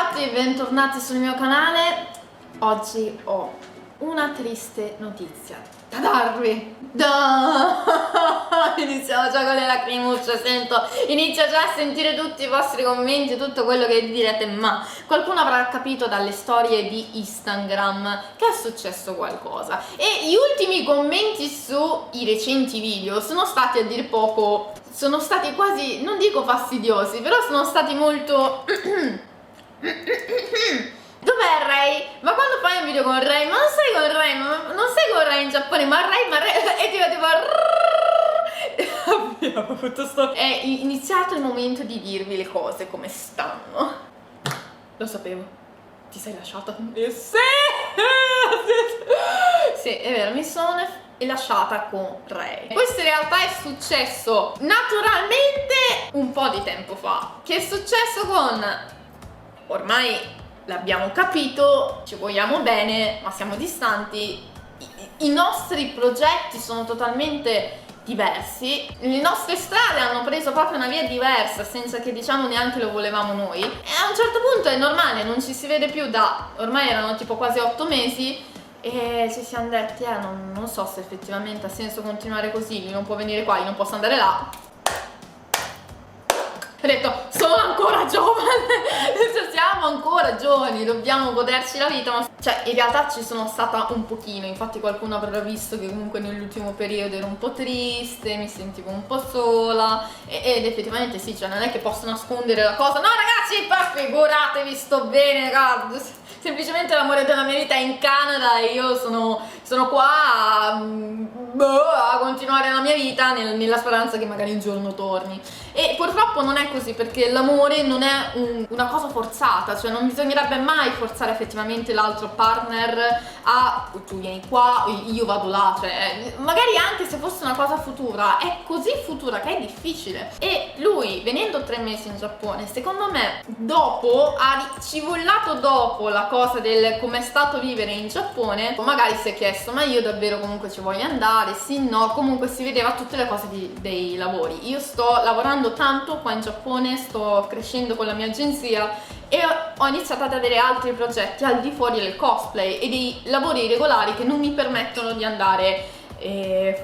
ragazzi, bentornati sul mio canale. Oggi ho una triste notizia da darvi. Iniziamo già con le lacrimucce, inizio già a sentire tutti i vostri commenti, tutto quello che direte, ma qualcuno avrà capito dalle storie di Instagram che è successo qualcosa. E gli ultimi commenti sui recenti video sono stati a dir poco, sono stati quasi, non dico fastidiosi, però sono stati molto... Dov'è Ray? Ma quando fai un video con Ray? Ma non sei con Ray, non sei con Ray in Giappone, ma Ray e tipo è iniziato il momento di dirvi le cose come stanno. Lo sapevo. Ti sei lasciata? Sì! Sì, è vero, mi sono lasciata con Ray. Questo in realtà è successo naturalmente un po' di tempo fa. Che è successo con... Ormai l'abbiamo capito, ci vogliamo bene, ma siamo distanti. I nostri progetti sono totalmente diversi. Le nostre strade hanno preso proprio una via diversa, senza che diciamo neanche lo volevamo noi. E a un certo punto è normale, non ci si vede più da... Ormai erano tipo quasi 8 mesi. E ci siamo detti, non so se effettivamente ha senso continuare così. Lui non può venire qua, io non posso andare là. Ho detto, sono ancora giovane, siamo ancora giovani, dobbiamo goderci la vita, ma... Cioè, in realtà ci sono stata un pochino, infatti qualcuno avrà visto che comunque nell'ultimo periodo ero un po' triste, mi sentivo un po' sola, ed effettivamente sì, cioè non è che posso nascondere la cosa, no ragazzi, figuratevi, sto bene, semplicemente l'amore della mia vita è in Canada e io sono qua a continuare la mia vita nella speranza che magari un giorno torni. E purtroppo non è così, perché l'amore non è una cosa forzata, cioè non bisognerebbe mai forzare effettivamente l'altro partner a tu vieni qua, io vado là, cioè magari anche se fosse una cosa futura, è così futura che è difficile. E lui venendo 3 mesi in Giappone, secondo me dopo ha civollato dopo la cosa del come è stato vivere in Giappone, magari si è chiesto ma io davvero comunque ci voglio andare, sì, no, comunque si vedeva tutte le cose dei lavori. Io sto lavorando tanto qua in Giappone, sto crescendo con la mia agenzia e ho iniziato ad avere altri progetti al di fuori del cosplay e dei lavori regolari che non mi permettono di andare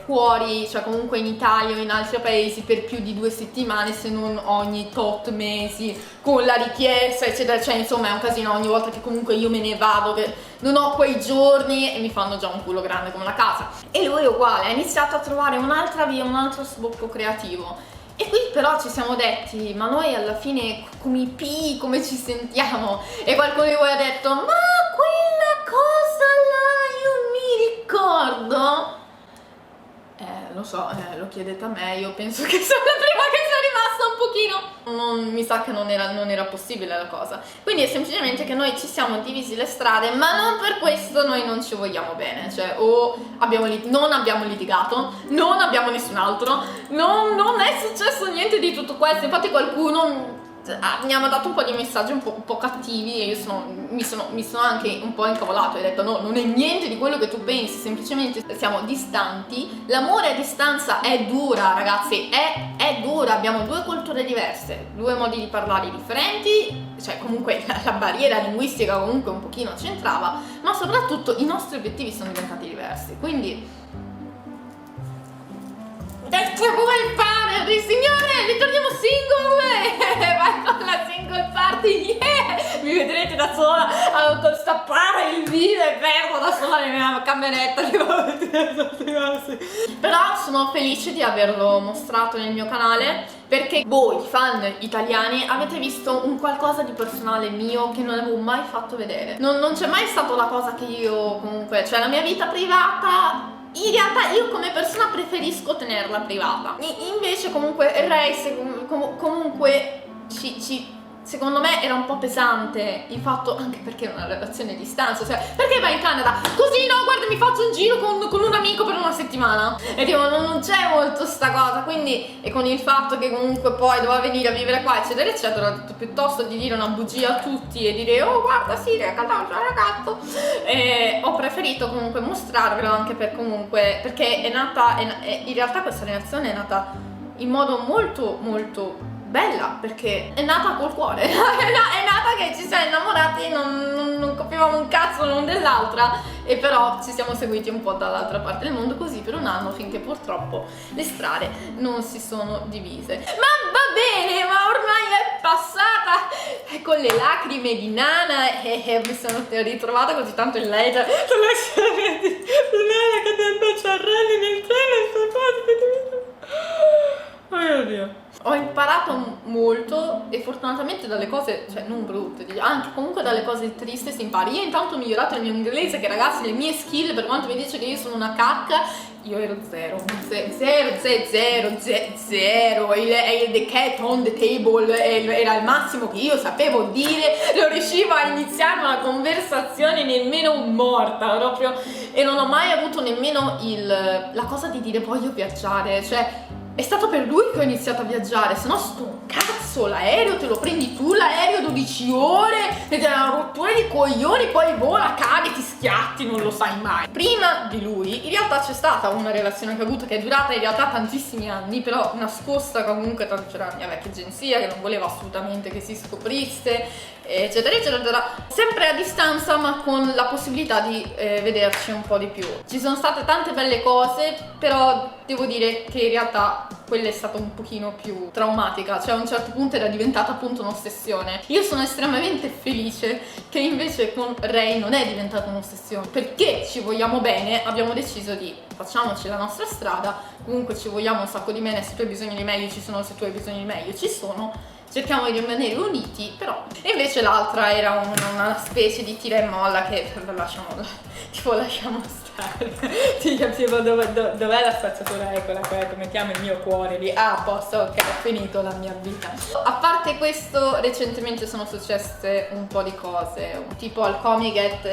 fuori, cioè comunque in Italia o in altri paesi per più di 2 settimane, se non ogni tot mesi, con la richiesta eccetera, cioè insomma è un casino ogni volta che comunque io me ne vado, che non ho quei giorni e mi fanno già un culo grande come una casa. E lui è uguale, ha iniziato a trovare un'altra via, un altro sbocco creativo. E qui però ci siamo detti, ma noi alla fine come ci sentiamo? E qualcuno di voi ha detto, ma quella cosa là io mi ricordo. Lo so, lo chiedete a me, io penso che sono la prima che sia rimasta un pochino. Mi sa che non era possibile la cosa. Quindi è semplicemente che noi ci siamo divisi le strade, ma non per questo noi non ci vogliamo bene. Cioè, o non abbiamo litigato, non abbiamo nessun altro, non è successo niente di tutto questo. Infatti qualcuno mi ha mandato un po' di messaggi un po' cattivi e io mi sono anche un po' incavolato e ho detto no, non è niente di quello che tu pensi, semplicemente siamo distanti. L'amore a distanza è dura, ragazzi, è dura, abbiamo 2 culture diverse, 2 modi di parlare differenti, cioè comunque la barriera linguistica comunque un pochino c'entrava, ma soprattutto i nostri obiettivi sono diventati diversi, quindi che vuoi fare? Signore, ritorniamo single! Vai con la single party, yeah! Mi vedrete da sola a autostappare il video e fermo da sola nella mia cameretta. Però sono felice di averlo mostrato nel mio canale, perché voi, fan italiani, avete visto un qualcosa di personale mio che non avevo mai fatto vedere. Non c'è mai stata la cosa che io comunque, cioè la mia vita privata... In realtà io come persona preferisco tenerla privata. Invece comunque Ray comunque secondo me era un po' pesante il fatto, anche perché è una relazione a distanza, cioè perché vai in Canada? Così no, guarda, mi faccio un giro con un amico per una settimana. E tipo non c'è molto sta cosa, quindi, e con il fatto che comunque poi doveva venire a vivere qua eccetera eccetera, ho detto piuttosto di dire una bugia a tutti e dire oh guarda sì, c'è un ragazzo, ho preferito comunque mostrarvelo, anche per comunque, perché è nata, in realtà questa relazione è nata in modo molto molto bella, perché è nata col cuore, è nata che ci siamo innamorati sapevamo un cazzo l'uno dell'altra, e però ci siamo seguiti un po' dall'altra parte del mondo, così per un anno, finché purtroppo le strade non si sono divise. Ma va bene, ma ormai è passata, e con le lacrime di Nana, mi sono ritrovata così tanto in lei, cioè, la scena di Nana che dà baciarelli nel treno e sta cosa. Oh mio Dio. Ho imparato molto, e fortunatamente dalle cose, cioè non brutte, anche comunque dalle cose tristi si impara. Io intanto ho migliorato il mio inglese, che ragazzi, le mie skill, per quanto mi dice che io sono una cacca, io ero zero. The cat on the table era il massimo che io sapevo dire, non riuscivo a iniziare una conversazione nemmeno morta, proprio, e non ho mai avuto nemmeno la cosa di dire voglio viaggiare, cioè è stato per lui che ho iniziato a viaggiare, se no sto cazzo, l'aereo te lo prendi tu, l'aereo 12 ore, ed è una rottura di coglioni, poi vola, cade, ti schiatti, non lo sai mai. Prima di lui, in realtà c'è stata una relazione che ho avuto, che è durata in realtà tantissimi anni, però nascosta comunque, tanto c'era la mia vecchia agenzia che non voleva assolutamente che si scoprisse, eccetera eccetera, sempre a distanza ma con la possibilità di vederci un po' di più. Ci sono state tante belle cose, però devo dire che in realtà quella è stata un pochino più traumatica, cioè a un certo punto era diventata appunto un'ossessione. Io sono estremamente felice che invece con Ray non è diventata un'ossessione, perché ci vogliamo bene, abbiamo deciso di facciamoci la nostra strada, comunque ci vogliamo un sacco di bene, se tu hai bisogno di meglio ci sono, se tu hai bisogno di meglio ci sono, cerchiamo di rimanere uniti, però. E invece l'altra era una specie di tira e molla che lasciamo stare. Ti capivo dov'è la spazzatura, eccola, mettiamo il mio cuore lì, a posto, ok, ho finito la mia vita. A parte questo, recentemente sono successe un po' di cose, tipo al Comiket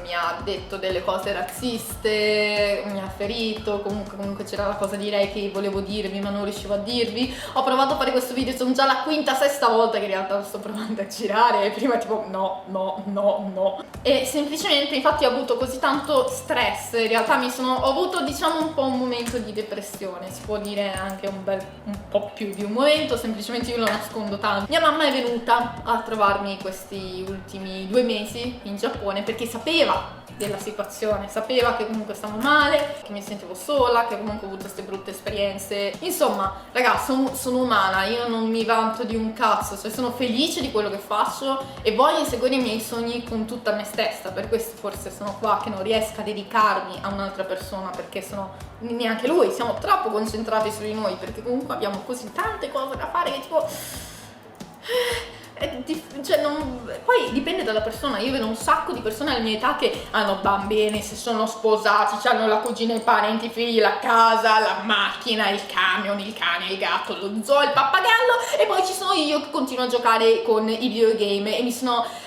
mi ha detto delle cose razziste, mi ha ferito, comunque c'era la cosa di lei che volevo dirvi ma non riuscivo a dirvi. Ho provato a fare questo video, sono già la quinta, sesta volta che in realtà lo sto provando a girare, e prima tipo no, e semplicemente infatti ho avuto così tanto stress, in realtà ho avuto diciamo un po' un momento di depressione, si può dire anche un po' più di un momento, semplicemente io lo nascondo tanto. Mia mamma è venuta a trovarmi questi ultimi 2 mesi in Giappone perché sapeva della situazione, sapeva che comunque stavo male, che mi sentivo sola, che comunque ho avuto queste brutte esperienze. Insomma, ragazzi, sono umana, io non mi vanto di un cazzo, cioè sono felice di quello che faccio e voglio inseguire i miei sogni con tutta me stessa. Per questo forse sono qua che non riesco a dedicarmi a un'altra persona, perché neanche lui, siamo troppo concentrati su di noi, perché comunque abbiamo così tante cose da fare che tipo poi dipende dalla persona. Io vedo un sacco di persone alla mia età che hanno bambini, si sono sposati, hanno la cugina, i parenti, i figli, la casa, la macchina, il camion, il cane, il gatto, lo zoo, il pappagallo, e poi ci sono io che continuo a giocare con i videogame e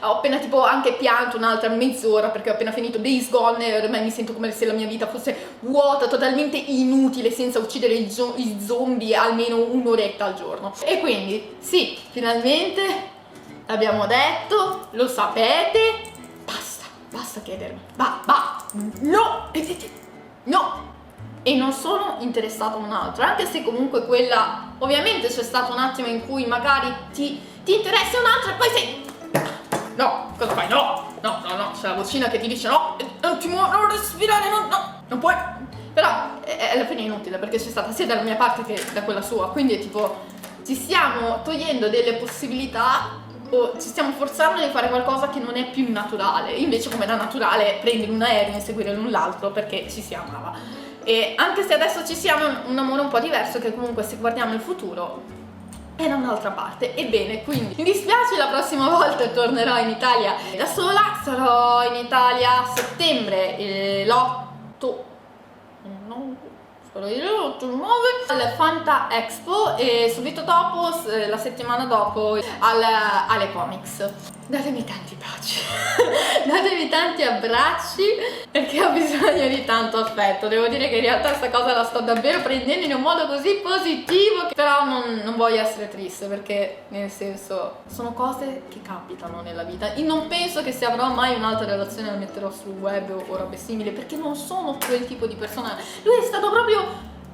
ho appena tipo anche pianto un'altra mezz'ora perché ho appena finito Days Gone e ormai mi sento come se la mia vita fosse vuota, totalmente inutile, senza uccidere i zombie almeno un'oretta al giorno. E quindi sì, finalmente l'abbiamo detto, lo sapete, basta chiedermi, no, e non sono interessata a un altro, anche se comunque quella, ovviamente c'è stato un attimo in cui magari ti interessa un altro e poi sei, no, cosa fai, no, c'è la vocina che ti dice no, non ti muovi, non respirare, non puoi, però alla fine è inutile perché c'è stata sia dalla mia parte che da quella sua, quindi è tipo, ci stiamo togliendo delle possibilità o ci stiamo forzando di fare qualcosa che non è più naturale. Invece come era naturale prendere un aereo e inseguire l'un l'altro perché ci si amava. E anche se adesso ci siamo, un amore un po' diverso che comunque se guardiamo il futuro è da un'altra parte. Ebbene, quindi mi dispiace, la prossima volta tornerò in Italia da sola. Sarò in Italia a settembre, l'8 al Fanta Expo e subito dopo, la settimana dopo, alle Comics. Datemi tanti baci, datemi tanti abbracci perché ho bisogno di tanto affetto. Devo dire che in realtà questa cosa la sto davvero prendendo in un modo così positivo, però non voglio essere triste perché nel senso sono cose che capitano nella vita. Io non penso che se avrò mai un'altra relazione la metterò sul web o robe simili perché non sono quel tipo di persona. Lui è stato proprio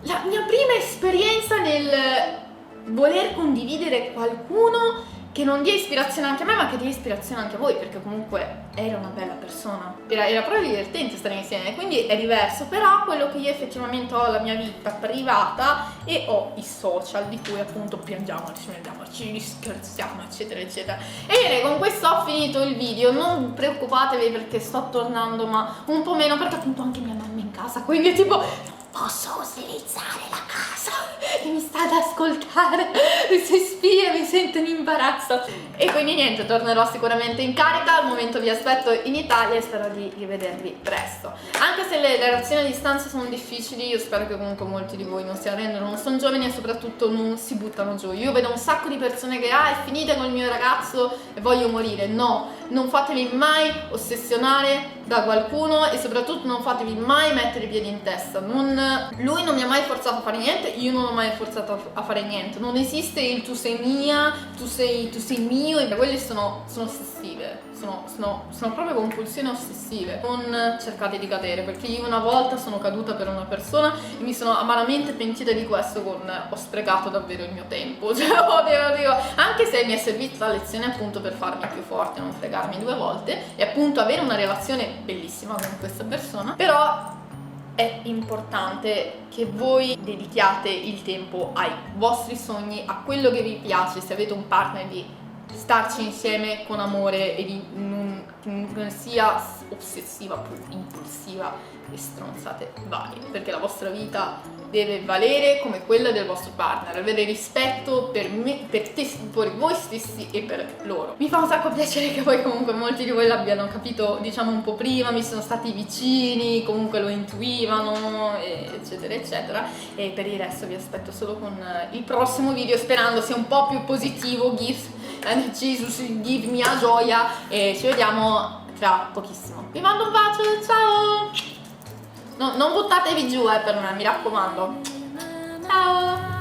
la mia prima esperienza nel voler condividere qualcuno che non dia ispirazione anche a me, ma che dia ispirazione anche a voi, perché comunque era una bella persona, era proprio divertente stare insieme, quindi è diverso. Però quello che io effettivamente ho la mia vita privata e ho i social di cui appunto piangiamo, ci scherziamo, eccetera eccetera. E bene, con questo ho finito il video. Non preoccupatevi perché sto tornando, ma un po' meno, perché appunto anche mia mamma è in casa, quindi tipo posso utilizzare la casa e mi sta ad ascoltare, si spia, mi sento in imbarazzo. E quindi niente, tornerò sicuramente in carica. Al momento vi aspetto in Italia e spero di rivedervi presto. Anche se le relazioni a distanza sono difficili, io spero che comunque molti di voi non si arrendano, non sono giovani e soprattutto non si buttano giù. Io vedo un sacco di persone che è finita con il mio ragazzo e voglio morire. No, non fatevi mai ossessionare da qualcuno e soprattutto non fatevi mai mettere i piedi in testa. Lui non mi ha mai forzato a fare niente, io non ho mai forzato a fare niente. Non esiste il tu sei mia, tu sei mio, e quelle sono ossessive, sono proprio compulsioni ossessive. Non cercate di cadere, perché io una volta sono caduta per una persona e mi sono amaramente pentita di questo, ho sprecato davvero il mio tempo, cioè, oddio, anche se mi è servita la lezione appunto per farmi più forte, non fregarmi 2 volte e appunto avere una relazione bellissima con questa persona. Però è importante che voi dedichiate il tempo ai vostri sogni, a quello che vi piace. Se avete un partner, di starci insieme con amore e di non sia ossessiva, impulsiva e stronzate varie, perché la vostra vita deve valere come quella del vostro partner, avere rispetto per voi stessi e per loro. Mi fa un sacco piacere che poi comunque molti di voi l'abbiano capito, diciamo, un po' prima, mi sono stati vicini, comunque lo intuivano, eccetera eccetera. E per il resto vi aspetto solo con il prossimo video, sperando sia un po' più positivo. Jesus, give me a gioia, e ci vediamo tra pochissimo. Vi mando un bacio, ciao! No, non buttatevi giù per me, mi raccomando. Ciao!